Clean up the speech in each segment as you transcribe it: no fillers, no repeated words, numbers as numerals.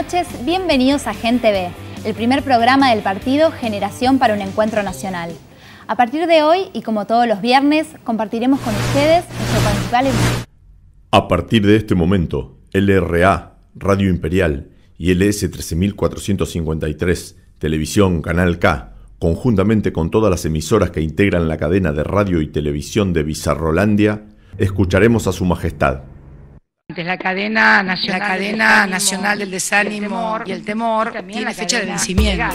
noches, bienvenidos a Gente B, el primer programa del partido Generación para un Encuentro Nacional. A partir de hoy, y como todos los viernes, compartiremos con ustedes nuestro principal... A partir de este momento, LRA, Radio Imperial y LS 13453, Televisión Canal K, conjuntamente con todas las emisoras que integran la cadena de radio y televisión de Bizarrolandia, escucharemos a Su Majestad. La cadena nacional del desánimo y el temor tiene fecha de vencimiento.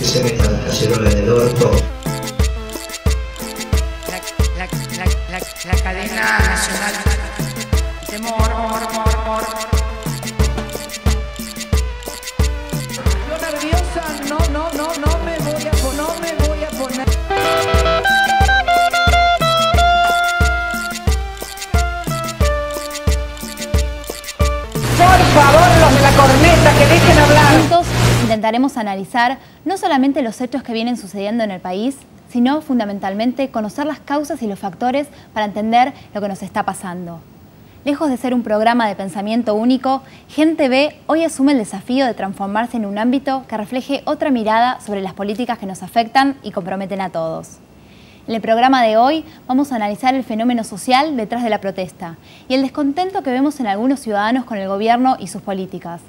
Que se meta la cacerola del orto. La cadena nacional del temor. Yo nerviosa, no me voy a poner. Por favor, los de la corneta, que dejen hablar. Juntos intentaremos analizar no solamente los hechos que vienen sucediendo en el país, sino fundamentalmente conocer las causas y los factores para entender lo que nos está pasando. Lejos de ser un programa de pensamiento único, Gente B hoy asume el desafío de transformarse en un ámbito que refleje otra mirada sobre las políticas que nos afectan y comprometen a todos. En el programa de hoy vamos a analizar el fenómeno social detrás de la protesta y el descontento que vemos en algunos ciudadanos con el gobierno y sus políticas,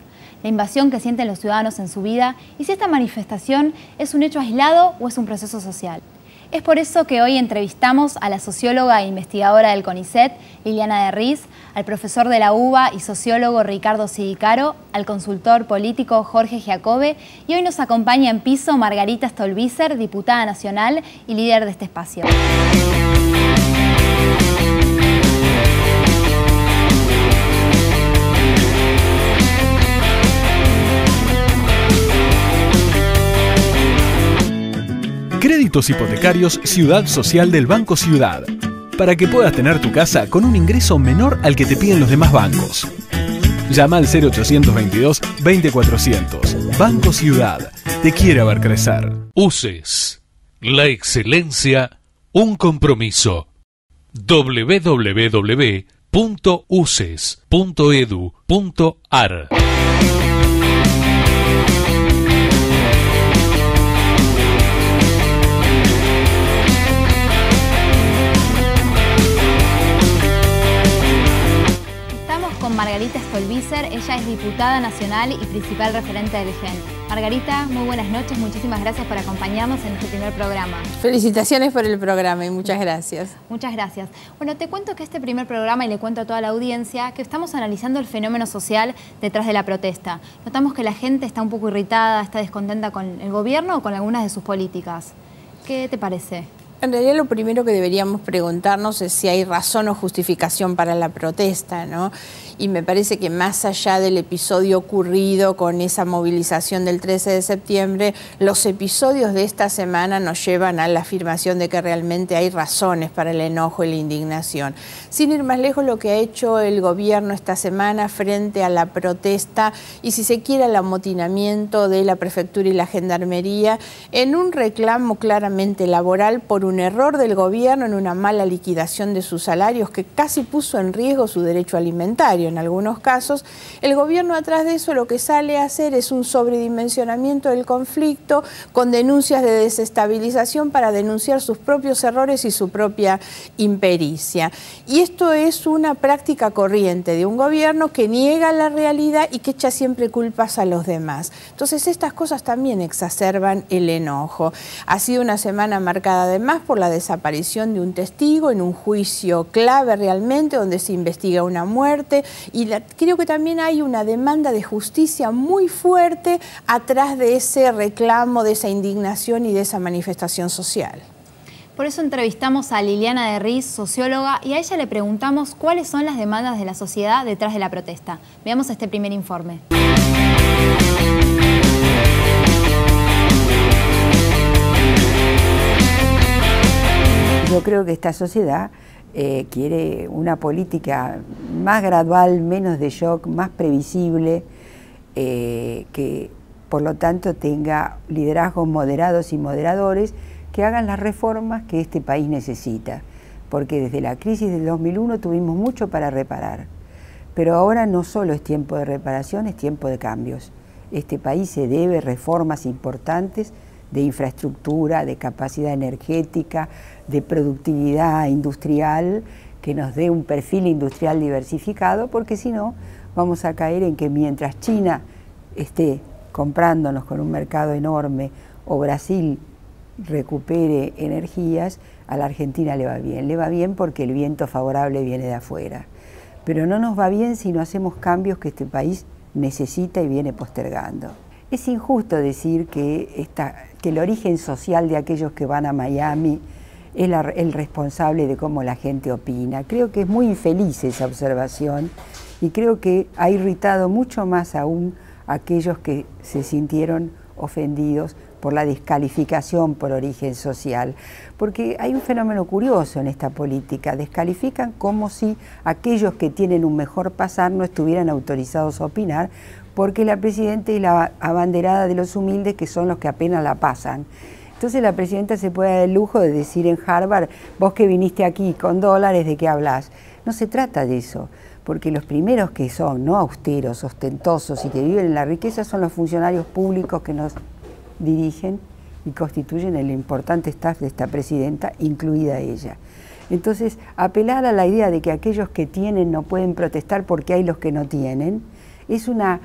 la invasión que sienten los ciudadanos en su vida y si esta manifestación es un hecho aislado o es un proceso social. Es por eso que hoy entrevistamos a la socióloga e investigadora del CONICET, Liliana de Riz, al profesor de la UBA y sociólogo Ricardo Sidicaro, al consultor político Jorge Giacobbe, y hoy nos acompaña en piso Margarita Stolbizer, diputada nacional y líder de este espacio. Créditos hipotecarios Ciudad Social del Banco Ciudad, para que puedas tener tu casa con un ingreso menor al que te piden los demás bancos. Llama al 0822 20400. Banco Ciudad, te quiere ver crecer. UCES, la excelencia, un compromiso. www.uces.edu.ar. Margarita Stolbizer, ella es diputada nacional y principal referente del GEN. Margarita, muy buenas noches, muchísimas gracias por acompañarnos en este primer programa. Felicitaciones por el programa y muchas gracias. Muchas gracias. Bueno, te cuento que este primer programa, y le cuento a toda la audiencia, que estamos analizando el fenómeno social detrás de la protesta. Notamos que la gente está un poco irritada, está descontenta con el gobierno o con algunas de sus políticas. ¿Qué te parece? En realidad lo primero que deberíamos preguntarnos es si hay razón o justificación para la protesta, ¿no? Y me parece que más allá del episodio ocurrido con esa movilización del 13 de septiembre, los episodios de esta semana nos llevan a la afirmación de que realmente hay razones para el enojo y la indignación. Sin ir más lejos, lo que ha hecho el gobierno esta semana frente a la protesta y, si se quiere, al amotinamiento de la prefectura y la gendarmería en un reclamo claramente laboral por un error del gobierno en una mala liquidación de sus salarios que casi puso en riesgo su derecho alimentario en algunos casos. El gobierno, atrás de eso, lo que sale a hacer es un sobredimensionamiento del conflicto con denuncias de desestabilización para denunciar sus propios errores y su propia impericia. Y esto es una práctica corriente de un gobierno que niega la realidad y que echa siempre culpas a los demás. Entonces estas cosas también exacerban el enojo. Ha sido una semana marcada además por la desaparición de un testigo en un juicio clave realmente, donde se investiga una muerte, y creo que también hay una demanda de justicia muy fuerte atrás de ese reclamo, de esa indignación y de esa manifestación social. Por eso entrevistamos a Liliana de Riz, socióloga, y a ella le preguntamos cuáles son las demandas de la sociedad detrás de la protesta. Veamos este primer informe. Yo creo que esta sociedad quiere una política más gradual, menos de shock, más previsible, que por lo tanto tenga liderazgos moderados y moderadores que hagan las reformas que este país necesita. porque desde la crisis del 2001 tuvimos mucho para reparar. Pero ahora no solo es tiempo de reparación, es tiempo de cambios. Este país se debe reformas importantes de infraestructura, de capacidad energética, de productividad industrial, que nos dé un perfil industrial diversificado, porque si no vamos a caer en que mientras China esté comprándonos con un mercado enorme o Brasil recupere energías, a la Argentina le va bien porque el viento favorable viene de afuera. Pero no nos va bien si no hacemos cambios que este país necesita y viene postergando. Es injusto decir que el origen social de aquellos que van a Miami es el responsable de cómo la gente opina. Creo que es muy infeliz esa observación y creo que ha irritado mucho más aún a aquellos que se sintieron ofendidos por la descalificación por origen social, porque hay un fenómeno curioso en esta política: descalifican como si aquellos que tienen un mejor pasar no estuvieran autorizados a opinar, porque la presidenta es la abanderada de los humildes, que son los que apenas la pasan. Entonces la presidenta se puede dar el lujo de decir en Harvard: vos que viniste aquí con dólares, ¿de qué hablás? No se trata de eso, porque los primeros que son no austeros, ostentosos y que viven en la riqueza son los funcionarios públicos que nos dirigen y constituyen el importante staff de esta presidenta, incluida ella. Entonces, apelar a la idea de que aquellos que tienen no pueden protestar porque hay los que no tienen, es una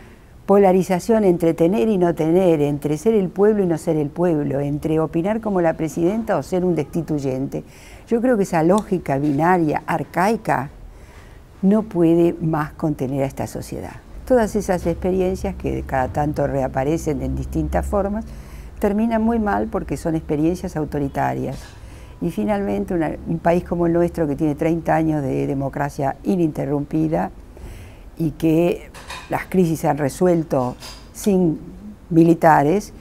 polarización entre tener y no tener, entre ser el pueblo y no ser el pueblo, entre opinar como la presidenta o ser un destituyente. Yo creo que esa lógica binaria, arcaica, no puede más contener a esta sociedad. Todas esas experiencias que cada tanto reaparecen en distintas formas terminan muy mal porque son experiencias autoritarias. Y finalmente un país como el nuestro, que tiene 30 años de democracia ininterrumpida y que las crisis se han resuelto sin militares,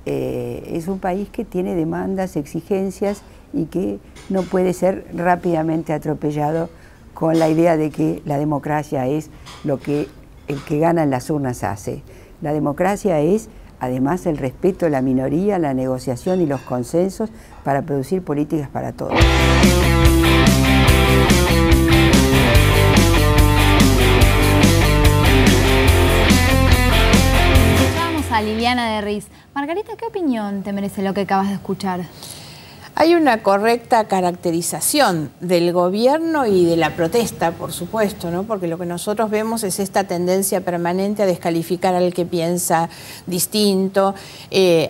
es un país que tiene demandas, exigencias y que no puede ser rápidamente atropellado con la idea de que la democracia es lo que el que gana en las urnas hace. La democracia es, además, el respeto a la minoría, la negociación y los consensos para producir políticas para todos. Vamos a Liliana de Riz. Margarita, ¿qué opinión te merece lo que acabas de escuchar? Hay una correcta caracterización del gobierno y de la protesta, por supuesto, ¿no? Porque lo que nosotros vemos es esta tendencia permanente a descalificar al que piensa distinto.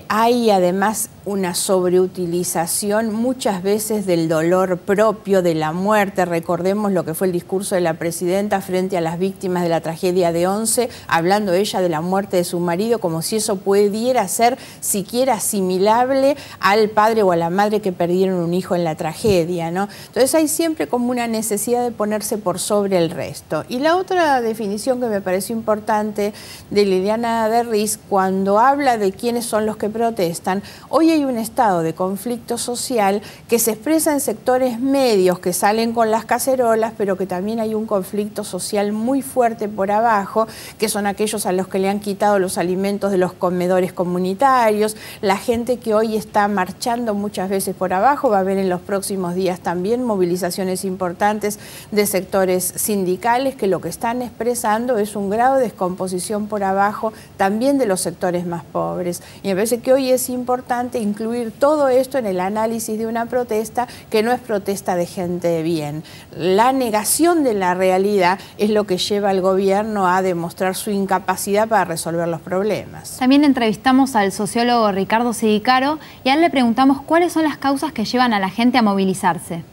Hay además una sobreutilización muchas veces del dolor propio, de la muerte. Recordemos lo que fue el discurso de la presidenta frente a las víctimas de la tragedia de Once, hablando ella de la muerte de su marido como si eso pudiera ser siquiera asimilable al padre o a la madre que perdieron un hijo en la tragedia, ¿no? Entonces hay siempre como una necesidad de ponerse por sobre el resto. Y la otra definición que me pareció importante de Liliana de Riz, cuando habla de quiénes son los que protestan, hoy hay un estado de conflicto social que se expresa en sectores medios que salen con las cacerolas, pero que también hay un conflicto social muy fuerte por abajo, que son aquellos a los que le han quitado los alimentos de los comedores comunitarios, la gente que hoy está marchando muchas veces por abajo. Va a haber en los próximos días también movilizaciones importantes de sectores sindicales que lo que están expresando es un grado de descomposición por abajo también de los sectores más pobres. Y me parece que hoy es importante incluir todo esto en el análisis de una protesta que no es protesta de gente de bien. La negación de la realidad es lo que lleva al gobierno a demostrar su incapacidad para resolver los problemas. También entrevistamos al sociólogo Ricardo Sidicaro y a él le preguntamos cuáles son las causas que llevan a la gente a movilizarse.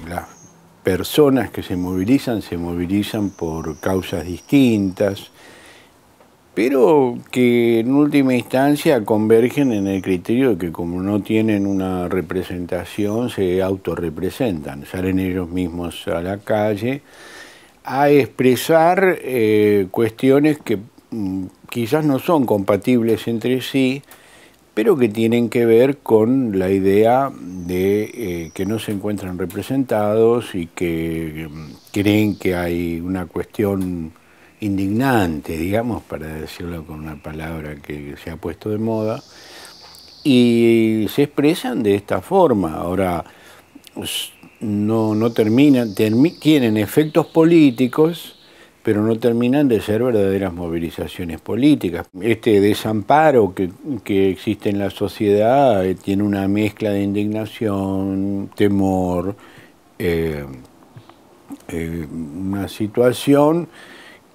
Las personas que se movilizan por causas distintas, pero que en última instancia convergen en el criterio de que como no tienen una representación, se autorrepresentan, salen ellos mismos a la calle a expresar cuestiones que quizás no son compatibles entre sí, pero que tienen que ver con la idea de que no se encuentran representados y que creen que hay una cuestión indignante, digamos, para decirlo con una palabra que se ha puesto de moda, y se expresan de esta forma. Ahora, no terminan, tienen efectos políticos, pero no terminan de ser verdaderas movilizaciones políticas. Este desamparo que existe en la sociedad tiene una mezcla de indignación, temor, una situación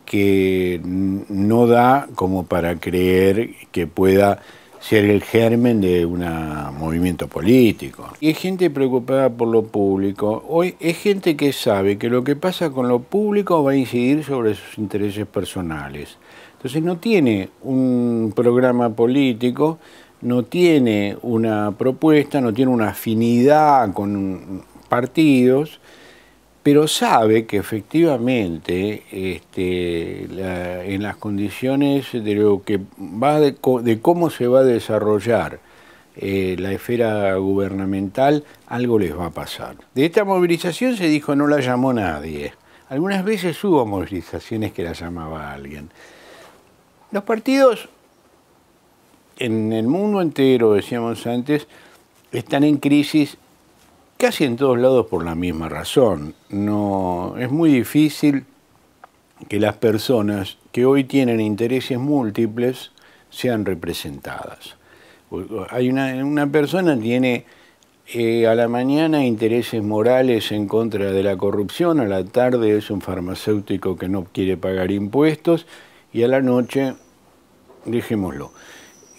que no da como para creer que pueda ser el germen de un movimiento político. Y hay gente preocupada por lo público. Hoy es gente que sabe que lo que pasa con lo público va a incidir sobre sus intereses personales. Entonces no tiene un programa político, no tiene una propuesta, no tiene una afinidad con partidos, pero sabe que efectivamente en las condiciones de lo que va de cómo se va a desarrollar la esfera gubernamental, algo les va a pasar. De esta movilización se dijo no la llamó nadie. Algunas veces hubo movilizaciones que la llamaba alguien. Los partidos en el mundo entero, decíamos antes, están en crisis casi en todos lados por la misma razón. No, es muy difícil que las personas que hoy tienen intereses múltiples sean representadas. Una persona tiene a la mañana intereses morales en contra de la corrupción, a la tarde es un farmacéutico que no quiere pagar impuestos y a la noche, dejémoslo.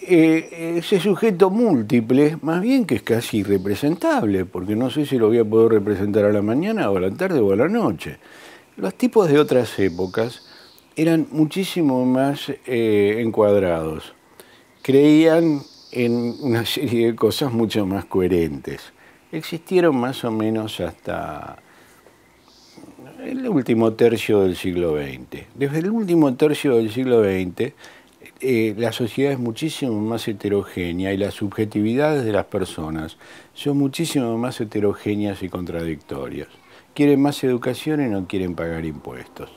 Ese sujeto múltiple, más bien que es casi irrepresentable, porque no sé si lo voy a poder representar a la mañana o a la tarde o a la noche. Los tipos de otras épocas eran muchísimo más encuadrados, creían en una serie de cosas mucho más coherentes. Existieron más o menos hasta el último tercio del siglo XX. Desde el último tercio del siglo XX, la sociedad es muchísimo más heterogénea y las subjetividades de las personas son muchísimo más heterogéneas y contradictorias. Quieren más educación y no quieren pagar impuestos.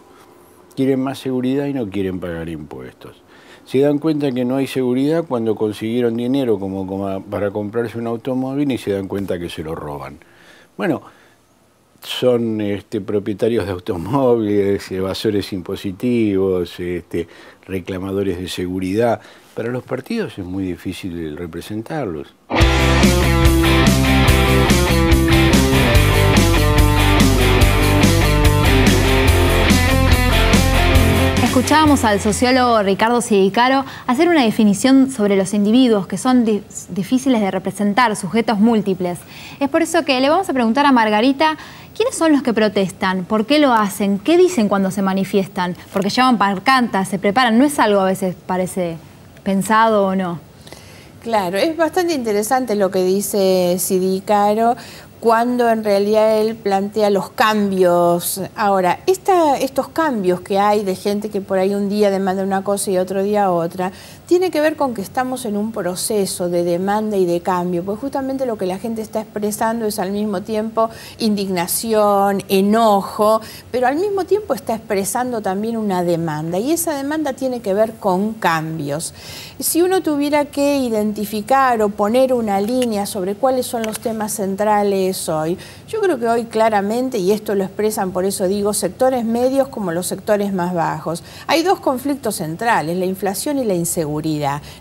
Quieren más seguridad y no quieren pagar impuestos. Se dan cuenta que no hay seguridad cuando consiguieron dinero como para comprarse un automóvil y se dan cuenta que se lo roban. Bueno, son propietarios de automóviles, evasores impositivos, reclamadores de seguridad. Para los partidos es muy difícil representarlos. Escuchábamos al sociólogo Ricardo Sidicaro hacer una definición sobre los individuos que son difíciles de representar, sujetos múltiples. Es por eso que le vamos a preguntar a Margarita, ¿quiénes son los que protestan? ¿Por qué lo hacen? ¿Qué dicen cuando se manifiestan? Porque llevan pancartas, se preparan, ¿no es algo a veces parece pensado o no? Claro, es bastante interesante lo que dice Sidicaro, cuando en realidad él plantea los cambios. Ahora, estos cambios que hay de gente que por ahí un día demanda una cosa y otro día otra, tiene que ver con que estamos en un proceso de demanda y de cambio, porque justamente lo que la gente está expresando es al mismo tiempo indignación, enojo, pero al mismo tiempo está expresando también una demanda, y esa demanda tiene que ver con cambios. Si uno tuviera que identificar o poner una línea sobre cuáles son los temas centrales hoy, yo creo que hoy claramente, y esto lo expresan, por eso digo, sectores medios como los sectores más bajos, hay dos conflictos centrales, la inflación y la inseguridad.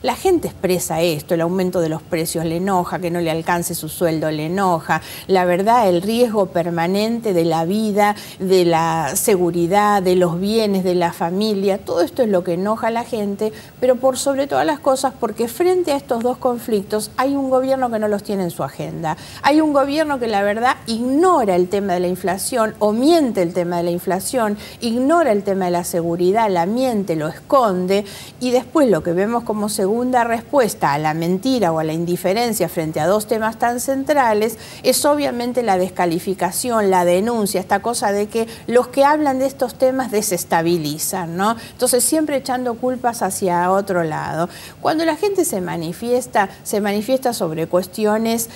La gente expresa esto, el aumento de los precios le enoja, que no le alcance su sueldo le enoja, la verdad, el riesgo permanente de la vida, de la seguridad, de los bienes, de la familia, todo esto es lo que enoja a la gente, pero por sobre todas las cosas porque frente a estos dos conflictos hay un gobierno que no los tiene en su agenda, hay un gobierno que la verdad ignora el tema de la inflación o miente el tema de la inflación, ignora el tema de la seguridad, la miente, lo esconde, y después lo que vemos como segunda respuesta a la mentira o a la indiferencia frente a dos temas tan centrales es obviamente la descalificación, la denuncia, esta cosa de que los que hablan de estos temas desestabilizan, ¿no? Entonces siempre echando culpas hacia otro lado. Cuando la gente se manifiesta sobre cuestiones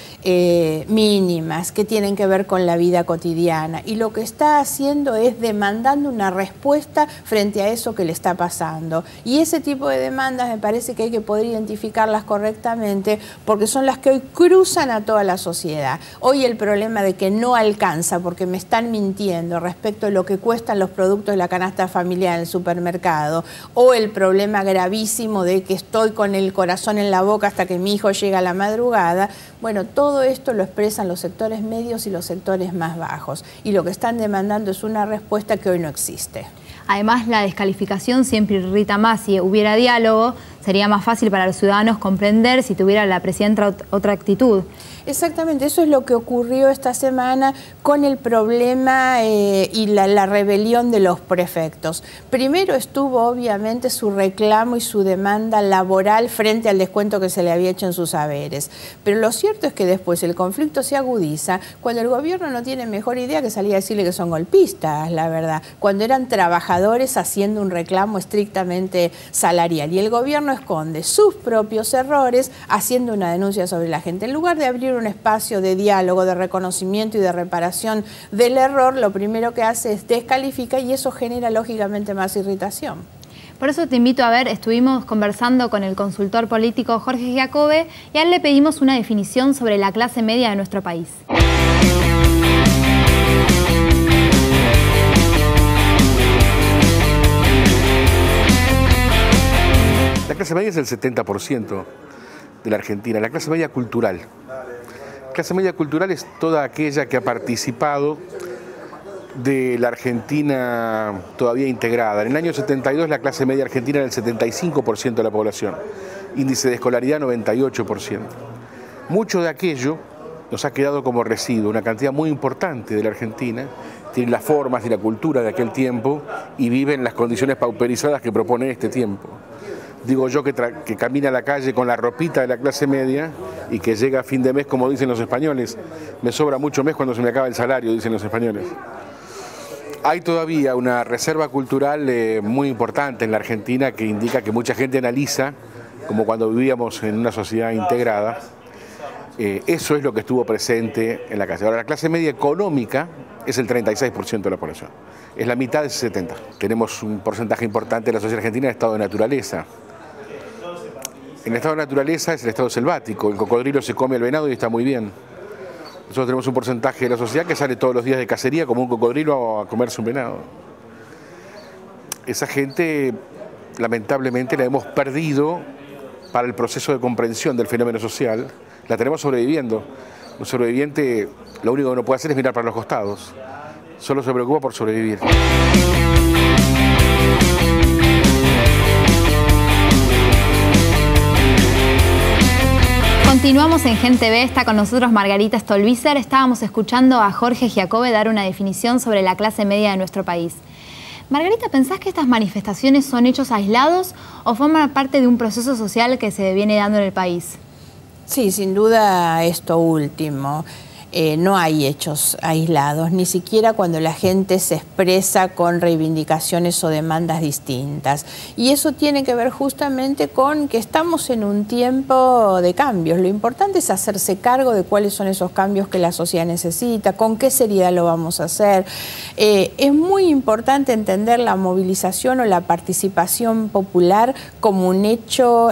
mínimas, problemas que tienen que ver con la vida cotidiana, y lo que está haciendo es demandando una respuesta frente a eso que le está pasando. Y ese tipo de demandas me parece que hay que poder identificarlas correctamente, porque son las que hoy cruzan a toda la sociedad. Hoy el problema de que no alcanza porque me están mintiendo respecto a lo que cuestan los productos de la canasta familiar en el supermercado, o el problema gravísimo de que estoy con el corazón en la boca hasta que mi hijo llega a la madrugada, bueno, todo esto lo expresan los sectores medios y los sectores más bajos, y lo que están demandando es una respuesta que hoy no existe. Además, la descalificación siempre irrita más. Si hubiera diálogo, sería más fácil para los ciudadanos comprender si tuviera la presidenta otra actitud. Exactamente, eso es lo que ocurrió esta semana con el problema y la rebelión de los prefectos. Primero estuvo obviamente su reclamo y su demanda laboral frente al descuento que se le había hecho en sus haberes. Pero lo cierto es que después el conflicto se agudiza cuando el gobierno no tiene mejor idea que salir a decirle que son golpistas, la verdad. Cuando eran trabajadores haciendo un reclamo estrictamente salarial. Y el gobierno esconde sus propios errores haciendo una denuncia sobre la gente. En lugar de abrir un espacio de diálogo, de reconocimiento y de reparación del error, lo primero que hace es descalificar, y eso genera lógicamente más irritación. Por eso te invito a ver, estuvimos conversando con el consultor político Jorge Giacobbe y a él le pedimos una definición sobre la clase media de nuestro país. La clase media es el 70% de la Argentina, la clase media cultural. La clase media cultural es toda aquella que ha participado de la Argentina todavía integrada. En el año 72 la clase media argentina era el 75% de la población, índice de escolaridad 98%. Mucho de aquello nos ha quedado como residuo, una cantidad muy importante de la Argentina tiene las formas y la cultura de aquel tiempo y vive en las condiciones pauperizadas que propone este tiempo. Digo yo que camina a la calle con la ropita de la clase media y que llega a fin de mes, como dicen los españoles. Me sobra mucho mes cuando se me acaba el salario, dicen los españoles. Hay todavía una reserva cultural muy importante en la Argentina que indica que mucha gente analiza, como cuando vivíamos en una sociedad integrada. Eso es lo que estuvo presente en la calle. Ahora, la clase media económica es el 36% de la población. Es la mitad de ese 70%. Tenemos un porcentaje importante de la sociedad argentina en estado de naturaleza. En el estado de naturaleza es el estado selvático, el cocodrilo se come al venado y está muy bien. Nosotros tenemos un porcentaje de la sociedad que sale todos los días de cacería como un cocodrilo a comerse un venado. Esa gente, lamentablemente, la hemos perdido para el proceso de comprensión del fenómeno social. La tenemos sobreviviendo. Un sobreviviente lo único que no puede hacer es mirar para los costados. Solo se preocupa por sobrevivir. Continuamos en Gen TV, está con nosotros Margarita Stolbizer. Estábamos escuchando a Jorge Giacobbe dar una definición sobre la clase media de nuestro país. Margarita, ¿pensás que estas manifestaciones son hechos aislados o forman parte de un proceso social que se viene dando en el país? Sí, sin duda esto último. No hay hechos aislados, ni siquiera cuando la gente se expresa con reivindicaciones o demandas distintas. Y eso tiene que ver justamente con que estamos en un tiempo de cambios. Lo importante es hacerse cargo de cuáles son esos cambios que la sociedad necesita, con qué seriedad lo vamos a hacer. Es muy importante entender la movilización o la participación popular como un hecho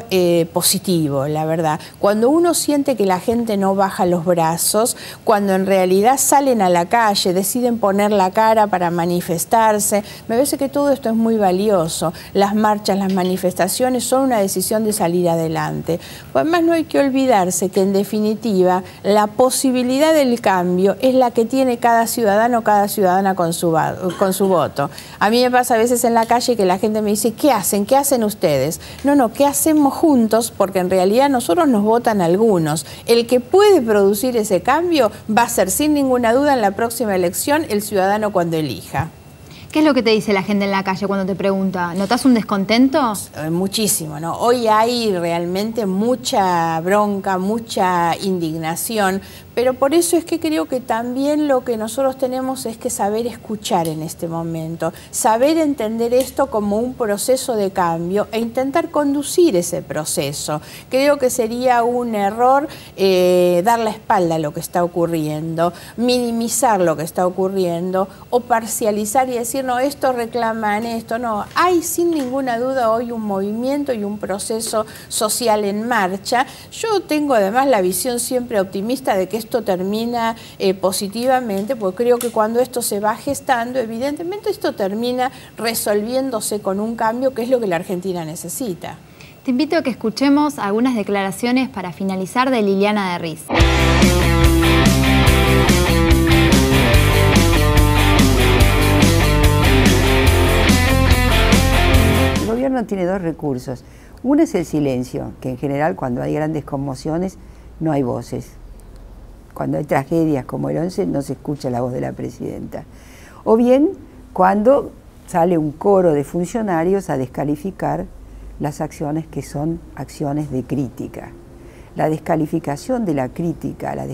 positivo, la verdad. Cuando uno siente que la gente no baja los brazos, cuando en realidad salen a la calle, deciden poner la cara para manifestarse, me parece que todo esto es muy valioso. Las marchas, las manifestaciones son una decisión de salir adelante. Además, no hay que olvidarse que en definitiva la posibilidad del cambio es la que tiene cada ciudadano o cada ciudadana con su voto. A mí me pasa a veces en la calle que la gente me dice, ¿qué hacen? ¿Qué hacen ustedes? No, ¿qué hacemos juntos? Porque en realidad nosotros nos votan algunos. El que puede producir ese cambio va a ser sin ninguna duda en la próxima elección el ciudadano cuando elija. ¿Qué es lo que te dice la gente en la calle cuando te pregunta? ¿Notás un descontento? Muchísimo, ¿no? Hoy hay realmente mucha bronca, mucha indignación, pero por eso es que creo que también lo que nosotros tenemos es que saber escuchar en este momento, saber entender esto como un proceso de cambio e intentar conducir ese proceso. Creo que sería un error dar la espalda a lo que está ocurriendo, minimizar lo que está ocurriendo o parcializar y decir, no, esto reclaman esto. No, hay sin ninguna duda hoy un movimiento y un proceso social en marcha. Yo tengo además la visión siempre optimista de que esto termina positivamente, porque creo que cuando esto se va gestando, evidentemente esto termina resolviéndose con un cambio que es lo que la Argentina necesita. Te invito a que escuchemos algunas declaraciones para finalizar de Liliana de Riz. El gobierno tiene dos recursos. Uno es el silencio, que en general cuando hay grandes conmociones no hay voces. Cuando hay tragedias como el 11 no se escucha la voz de la presidenta. O bien cuando sale un coro de funcionarios a descalificar las acciones que son acciones de crítica. La descalificación de la crítica, la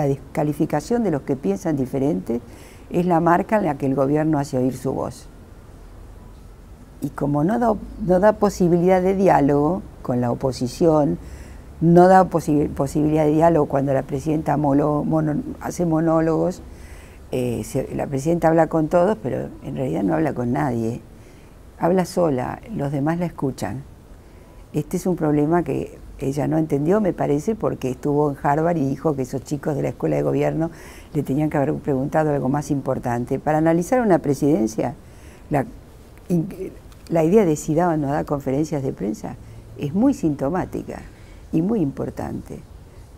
descalificación de los que piensan diferente es la marca en la que el gobierno hace oír su voz. Y como no da posibilidad de diálogo con la oposición, no da posibilidad de diálogo cuando la presidenta hace monólogos, la presidenta habla con todos, pero en realidad no habla con nadie. Habla sola, los demás la escuchan. Este es un problema que ella no entendió, me parece, porque estuvo en Harvard y dijo que esos chicos de la escuela de gobierno le tenían que haber preguntado algo más importante. Para analizar una presidencia, la idea de si da o no da conferencias de prensa es muy sintomática y muy importante,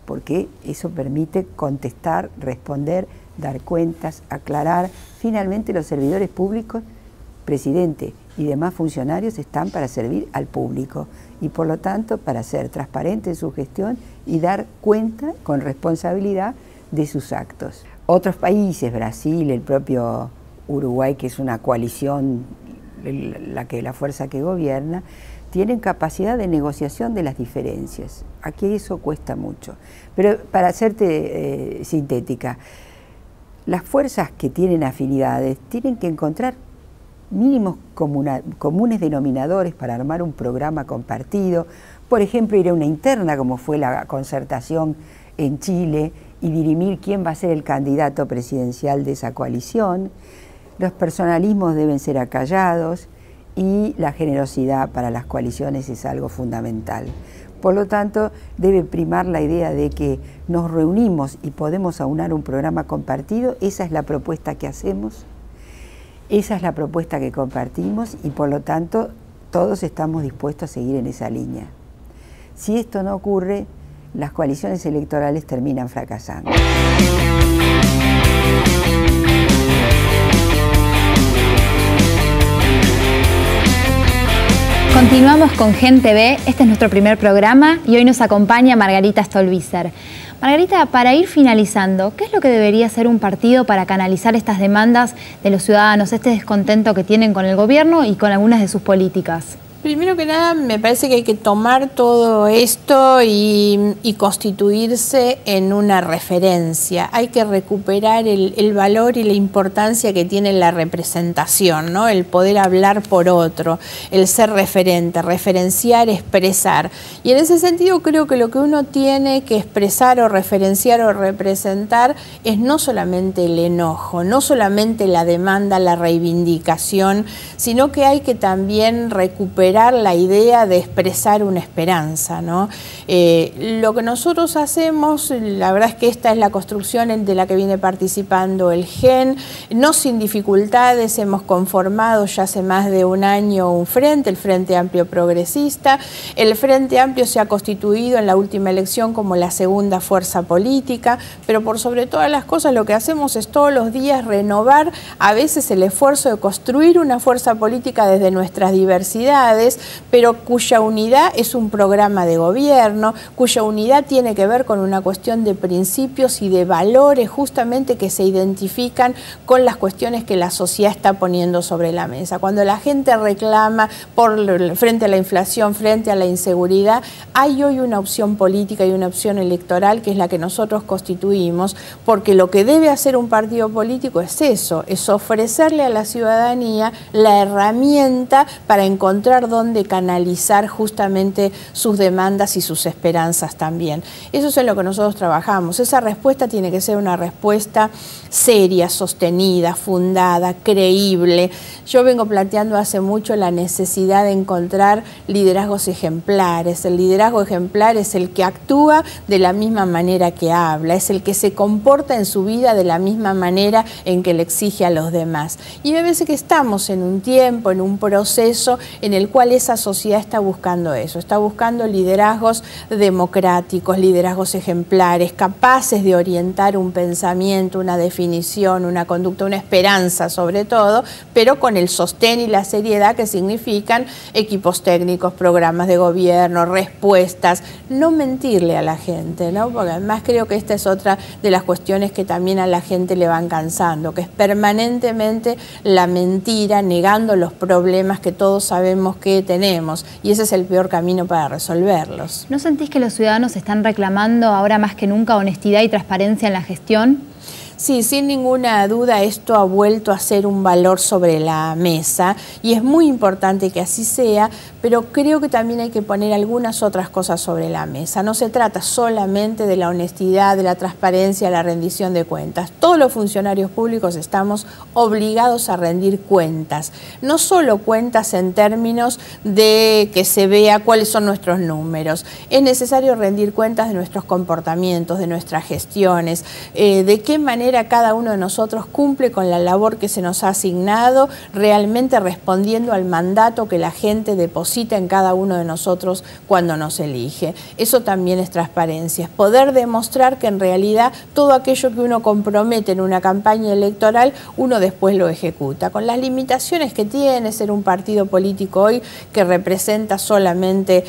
porque eso permite contestar, responder, dar cuentas, aclarar. Finalmente los servidores públicos, presidente y demás funcionarios, están para servir al público y por lo tanto para ser transparente en su gestión y dar cuenta con responsabilidad de sus actos. Otros países, Brasil, el propio Uruguay, que es una coalición, la fuerza que gobierna, tienen capacidad de negociación de las diferencias. Aquí eso cuesta mucho. Pero para hacerte sintética, las fuerzas que tienen afinidades tienen que encontrar mínimos comunes denominadores para armar un programa compartido. Por ejemplo, ir a una interna, como fue la concertación en Chile, y dirimir quién va a ser el candidato presidencial de esa coalición. Los personalismos deben ser acallados y la generosidad para las coaliciones es algo fundamental. Por lo tanto, debe primar la idea de que nos reunimos y podemos aunar un programa compartido. Esa es la propuesta que hacemos, esa es la propuesta que compartimos y por lo tanto todos estamos dispuestos a seguir en esa línea. Si esto no ocurre, las coaliciones electorales terminan fracasando. Continuamos con Gen TV, este es nuestro primer programa y hoy nos acompaña Margarita Stolbizer. Margarita, para ir finalizando, ¿qué es lo que debería hacer un partido para canalizar estas demandas de los ciudadanos, este descontento que tienen con el gobierno y con algunas de sus políticas? Primero que nada, me parece que hay que tomar todo esto y constituirse en una referencia. Hay que recuperar el valor y la importancia que tiene la representación, ¿no? El poder hablar por otro, el ser referente, referenciar, expresar. Y en ese sentido creo que lo que uno tiene que expresar o referenciar o representar es no solamente el enojo, no solamente la demanda, la reivindicación, sino que hay que también recuperar la idea de expresar una esperanza, ¿no? Lo que nosotros hacemos, la verdad es que esta es la construcción de la que viene participando el GEN, no sin dificultades. Hemos conformado ya hace más de un año un frente, el Frente Amplio Progresista. El Frente Amplio se ha constituido en la última elección como la segunda fuerza política, pero por sobre todas las cosas lo que hacemos es todos los días renovar a veces el esfuerzo de construir una fuerza política desde nuestras diversidades, unidades, pero cuya unidad es un programa de gobierno, cuya unidad tiene que ver con una cuestión de principios y de valores justamente que se identifican con las cuestiones que la sociedad está poniendo sobre la mesa. Cuando la gente reclama frente a la inflación, frente a la inseguridad, hay hoy una opción política y una opción electoral que es la que nosotros constituimos, porque lo que debe hacer un partido político es eso, es ofrecerle a la ciudadanía la herramienta para encontrar dónde canalizar justamente sus demandas y sus esperanzas también. Eso es en lo que nosotros trabajamos. Esa respuesta tiene que ser una respuesta seria, sostenida, fundada, creíble. Yo vengo planteando hace mucho la necesidad de encontrar liderazgos ejemplares. El liderazgo ejemplar es el que actúa de la misma manera que habla, es el que se comporta en su vida de la misma manera en que le exige a los demás. Y me parece que estamos en un tiempo, en un proceso en el cual esa sociedad está buscando eso, está buscando liderazgos democráticos, liderazgos ejemplares, capaces de orientar un pensamiento, una definición, una conducta, una esperanza sobre todo, pero con el sostén y la seriedad que significan equipos técnicos, programas de gobierno, respuestas, no mentirle a la gente, ¿no? Porque además creo que esta es otra de las cuestiones que también a la gente le van cansando, que es permanentemente la mentira, negando los problemas que todos sabemos que tenemos, y ese es el peor camino para resolverlos. ¿No sentís que los ciudadanos están reclamando ahora más que nunca honestidad y transparencia en la gestión? Sí, sin ninguna duda esto ha vuelto a ser un valor sobre la mesa y es muy importante que así sea, pero creo que también hay que poner algunas otras cosas sobre la mesa. No se trata solamente de la honestidad, de la transparencia, la rendición de cuentas. Todos los funcionarios públicos estamos obligados a rendir cuentas, no solo cuentas en términos de que se vea cuáles son nuestros números. Es necesario rendir cuentas de nuestros comportamientos, de nuestras gestiones, de qué manera cada uno de nosotros cumple con la labor que se nos ha asignado, realmente respondiendo al mandato que la gente deposita en cada uno de nosotros cuando nos elige. Eso también es transparencia, es poder demostrar que en realidad todo aquello que uno compromete en una campaña electoral, uno después lo ejecuta, con las limitaciones que tiene ser un partido político hoy que representa solamente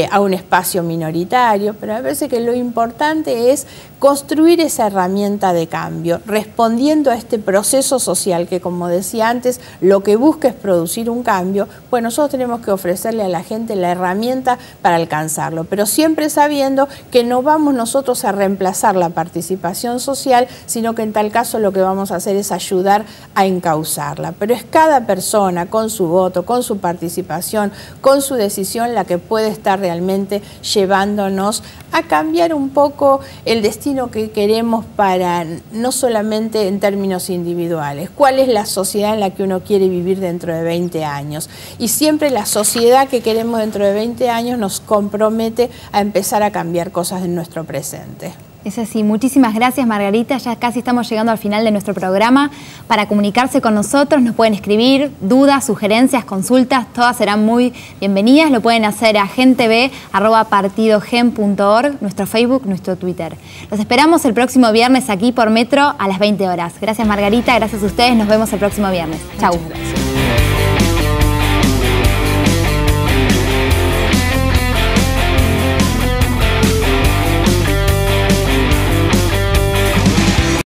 a un espacio minoritario, pero me parece que lo importante es construir esa herramienta de cambio, respondiendo a este proceso social que, como decía antes, lo que busca es producir un cambio, pues nosotros tenemos que ofrecerle a la gente la herramienta para alcanzarlo, pero siempre sabiendo que no vamos nosotros a reemplazar la participación social, sino que en tal caso lo que vamos a hacer es ayudar a encauzarla. Pero es cada persona con su voto, con su participación, con su decisión la que puede estar realmente llevándonos a cambiar un poco el destino que queremos para no solamente en términos individuales, cuál es la sociedad en la que uno quiere vivir dentro de 20 años. Y siempre la sociedad que queremos dentro de 20 años nos compromete a empezar a cambiar cosas en nuestro presente. Es así. Muchísimas gracias, Margarita. Ya casi estamos llegando al final de nuestro programa. Para comunicarse con nosotros nos pueden escribir dudas, sugerencias, consultas, todas serán muy bienvenidas. Lo pueden hacer a gentv@partidogen.org, nuestro Facebook, nuestro Twitter. Los esperamos el próximo viernes aquí por Metro a las 20 horas. Gracias, Margarita. Gracias a ustedes. Nos vemos el próximo viernes. Chau. Muchas gracias.